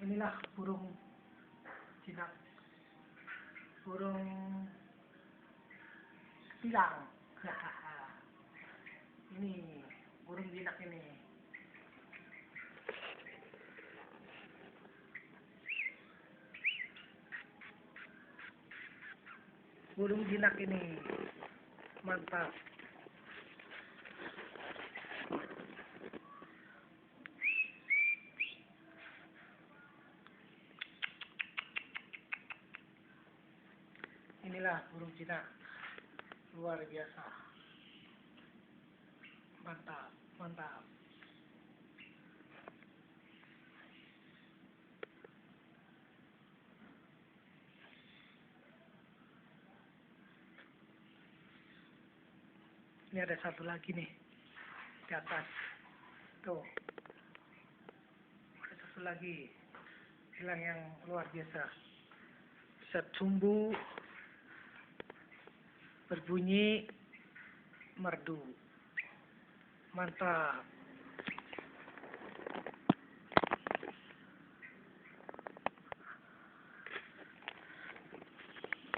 Inilah burung jinak, burung pilang. Ini burung jinak ini. Burung jinak ini mantap. Inilah burung jinak, luar biasa, mantap, mantap. Ini ada satu lagi nih di atas, tuh ada satu lagi, pilang yang luar biasa, bisa tumbuh, berbunyi merdu, mantap.